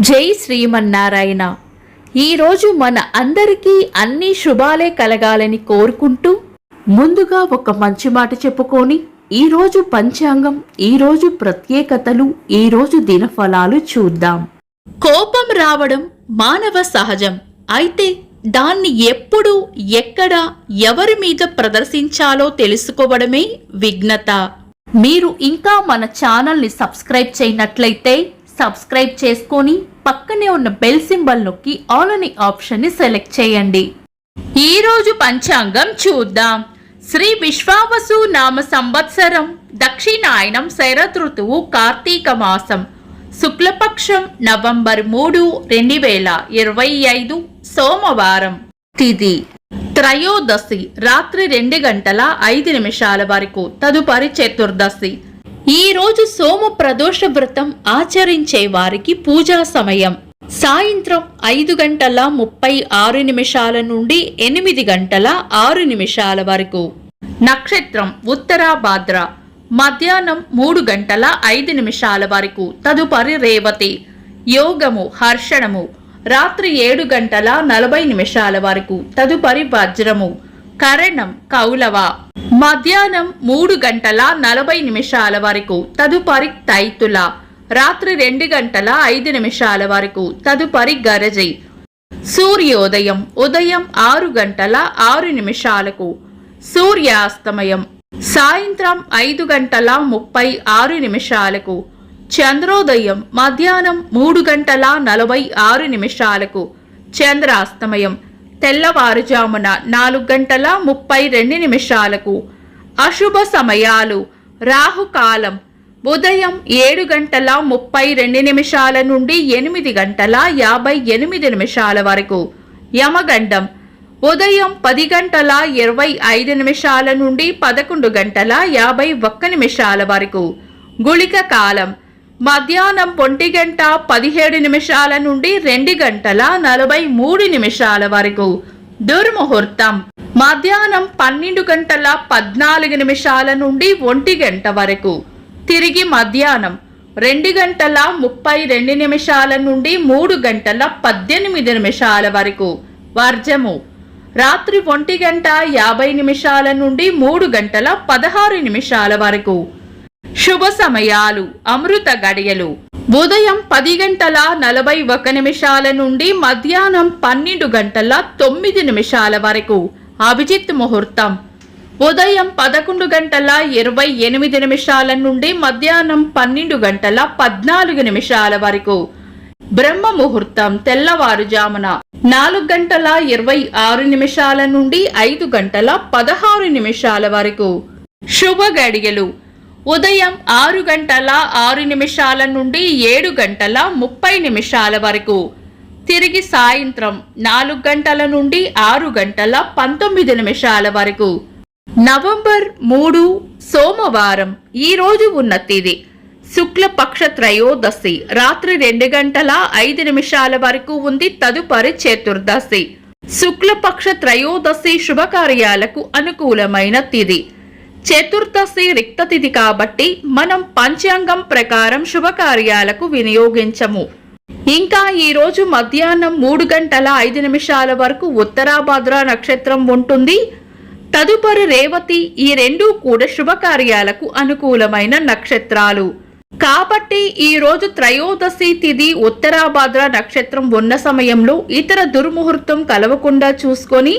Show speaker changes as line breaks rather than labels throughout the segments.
జై శ్రీమన్నారాయణ. ఈరోజు మన అందరికీ అన్ని శుభాలే కలగాలని కోరుకుంటూ ముందుగా ఒక మంచి మాట చెప్పుకొని ఈరోజు పంచాంగం, ఈరోజు ప్రత్యేకతలు, ఈరోజు దినఫలాలు చూద్దాం. కోపం రావడం మానవ సహజం. అయితే దాన్ని ఎప్పుడు, ఎక్కడ, ఎవరి మీద ప్రదర్శించాలో తెలుసుకోవడమే విఘ్నత. మీరు ఇంకా మన ఛానల్ని సబ్స్క్రైబ్ చేయనట్లయితే సబ్స్క్రైబ్ చేసుకొని పక్కనే ఉన్న బెల్ సింబల్ నొక్కి ఆల్ అనే ఆప్షన్ని సెలెక్ట్ చేయండి. ఈరోజు పంచాంగం చూద్దాం. శ్రీ విశ్వావసు నామ సంవత్సరం, దక్షిణాయనం, శరద్ ఋతువు, కార్తీక మాసం, శుక్లపక్షం, నవంబర్ 3, 2025, సోమవారం. తిథి త్రయోదశి, రాత్రి 2:05 వరకు. తదుపరి చతుర్దశి. ఈ రోజు సోమ ప్రదోష వ్రతం ఆచరించే వారికి పూజా సమయం సాయంత్రం 5:36 నుండి 8:06 వరకు. నక్షత్రం ఉత్తరాభాద్ర, మధ్యాహ్నం 3:05 వరకు. తదుపరి రేవతి. యోగము హర్షణము, రాత్రి 7:40 వరకు. తదుపరి వజ్రము. కరణం కౌలవ, మధ్యాహ్నం 3:40 వరకు. తదుపరి తైతుల, రాత్రి 2:05 వరకు. తదుపరి గరజి. సూర్యోదయం ఉదయం 6:06. సూర్యాస్తమయం సాయంత్రం 5:36. చంద్రోదయం మధ్యాహ్నం 3:46. చంద్రాస్తమయం తెల్లవారుజామున 4:32. అశుభ సమయాలు రాహుకాలం ఉదయం 7:32 నుండి 8:58 వరకు. యమగండం ఉదయం 10:25 నుండి 11:51 వరకు. గుళిక కాలం మధ్యాహ్నం 1:17 నుండి 2:43 వరకు. దుర్ముహూర్తం మధ్యాహ్నం 12:14 నుండి 1 గంట వరకు. తిరిగి మధ్యాహ్నం 2:32 నుండి 3:18 వరకు. వర్జము రాత్రి 1:50 నుండి 3:16 వరకు. శుభ సమయాలు అమృత గడియలు ఉదయం 10:41 నుండి మధ్యాహ్నం 12:09 వరకు. అభిజిత్ ముహూర్తం ఉదయం 11:28 నుండి మధ్యాహ్నం 12:14 వరకు. బ్రహ్మ ముహూర్తం తెల్లవారుజామున 4:26 నుండి 5:16 వరకు. శుభ గడియలు ఉదయం 6:06 నుండి 7:30 వరకు. తిరిగి సాయంత్రం 4 గంటల నుండి 6:19 వరకు. నవంబర్ 3 సోమవారం. ఈ రోజు ఉన్న తిథి శుక్లపక్ష త్రయోదశి, రాత్రి 2:05 వరకు ఉంది. తదుపరి చతుర్దశి. శుక్లపక్ష త్రయోదశి శుభకార్యాలకు అనుకూలమైన తిథి. చతుర్దశి రిక్త తిథి కాబట్టి మనం పంచాంగం ప్రకారం శుభకార్యాలకు వినియోగించము. ఇంకా ఈ రోజు మధ్యాహ్నం 3:05 వరకు ఉత్తరాభాద్ర నక్షత్రం ఉంటుంది. తదుపరి రేవతి. ఈ రెండూ కూడా శుభకార్యాలకు అనుకూలమైన నక్షత్రాలు కాబట్టి ఈ రోజు త్రయోదశి తిథి ఉత్తరాభాద్ర నక్షత్రం ఉన్న సమయంలో ఇతర దుర్ముహూర్తం కలవకుండా చూసుకొని,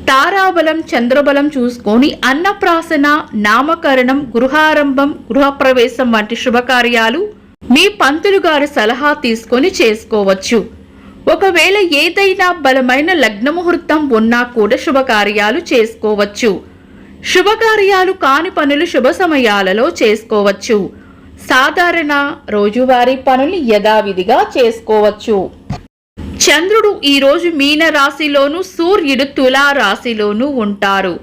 తారాబలం, చంద్రబలం చూసుకొని అన్నప్రాసన, నామకరణం, గృహారంభం, గృహప్రవేశం వంటి శుభకార్యాలు మీ పంతులు గారి సలహా తీసుకొని చేసుకోవచ్చు. ఒకవేళ ఏదైనా బలమైన లగ్న ముహూర్తం ఉన్నా కూడా శుభకార్యాలు చేసుకోవచ్చు. శుభకార్యాలు కాని పనులు శుభ సమయాలలో చేసుకోవచ్చు. సాధారణ రోజువారీ పనులు యథావిధిగా చేసుకోవచ్చు. చంద్రుడు ఈ రోజు మీన రాశిలోను, సూర్యుడు తులా రాశిలోను ఉంటారు.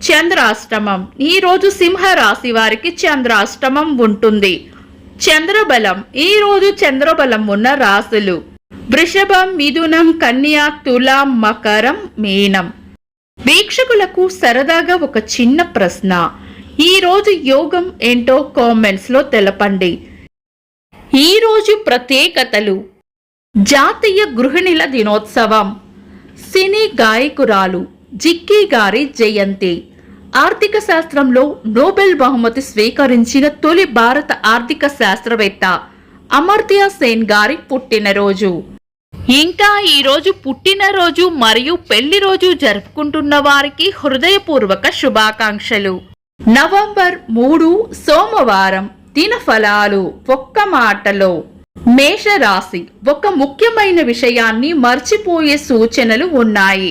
చంద్రాష్టమం ఈ రోజు సింహ రాశి వారికి చంద్రాష్టమం ఉంటుంది. చంద్రబలం ఈ రోజు చంద్రబలం ఉన్న రాశులు వృషభం, మిథునం, కన్య, తులాం, మకరం, మీనం. వీక్షకులకు సరదాగా ఒక చిన్న ప్రశ్న. ఈ రోజు యోగం ఏంటో కామెంట్స్ లో తెలపండి. ఈ రోజు ప్రత్యేకతలు. జాతీయ గృహిణుల దినోత్సవం, సినీ గాయకురాలు జిక్కీ గారి జయంతి, ఆర్థిక శాస్త్రంలో నోబెల్ బహుమతి స్వీకరించిన తొలి భారత ఆర్థిక శాస్త్రవేత్త అమర్త్య సేన్ గారి పుట్టినరోజు. ఇంకా ఈరోజు పుట్టినరోజు మరియు పెళ్లి రోజు జరుపుకుంటున్న వారికి హృదయపూర్వక శుభాకాంక్షలు. నవంబర్ 3 సోమవారం. దినఫలాలు. ఒక్క మాటలో మేషరాశి. ఒక ముఖ్యమైన విషయాన్ని మర్చిపోయే సూచనలు ఉన్నాయి.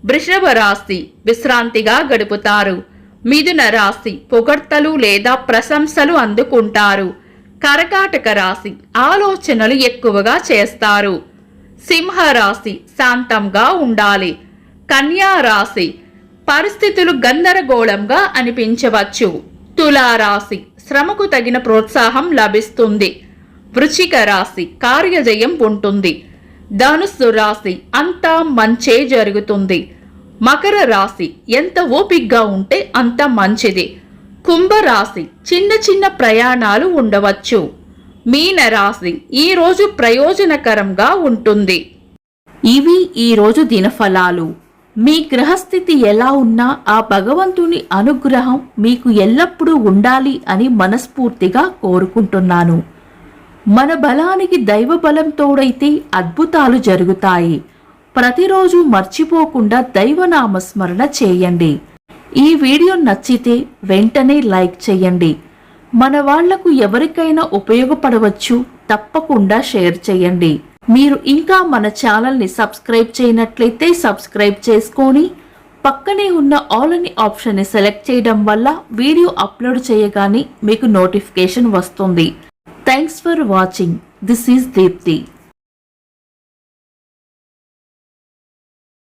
వృషభ రాశి విశ్రాంతిగా గడుపుతారు. మిథున రాశి పొగడ్తలు లేదా ప్రశంసలు అందుకుంటారు. కర్కాటక రాశి ఆలోచనలు ఎక్కువగా చేస్తారు. సింహరాశి శాంతంగా ఉండాలి. కన్యా రాశి పరిస్థితులు గందరగోళంగా అనిపించవచ్చు. తులారాశి శ్రమకు తగిన ప్రోత్సాహం లభిస్తుంది. వృశ్చిక రాశి కార్యజయం ఉంటుంది. ధనుస్సు రాశి అంతా మంచే జరుగుతుంది. మకర రాశి ఎంత ఓపిగ్గా ఉంటే అంత మంచిది. కుంభరాశి చిన్న చిన్న ప్రయాణాలు ఉండవచ్చు. మీనరాశి ఈ రోజు ప్రయోజనకరంగా ఉంటుంది. ఇవి ఈ రోజు దినఫలాలు. మీ గ్రహస్థితి ఎలా ఉన్నా ఆ భగవంతుని అనుగ్రహం మీకు ఎల్లప్పుడూ ఉండాలి అని మనస్ఫూర్తిగా కోరుకుంటున్నాను. మన బలానికి దైవ బలం తోడైతే అద్భుతాలు జరుగుతాయి. ప్రతిరోజు మర్చిపోకుండా దైవనామస్మరణ చేయండి. ఈ వీడియో నచ్చితే వెంటనే లైక్ చేయండి. మన వాళ్లకు ఎవరికైనా ఉపయోగపడవచ్చు. తప్పకుండా షేర్ చేయండి. మీరు ఇంకా మన ఛానల్ని సబ్స్క్రైబ్ చేయనట్లయితే సబ్స్క్రైబ్ చేసుకొని పక్కనే ఉన్న ఆల్ అని ఆప్షన్ని సెలెక్ట్ చేయడం వల్ల వీడియో అప్లోడ్ చేయగానే మీకు నోటిఫికేషన్ వస్తుంది. Thanks for watching. This is Deepti.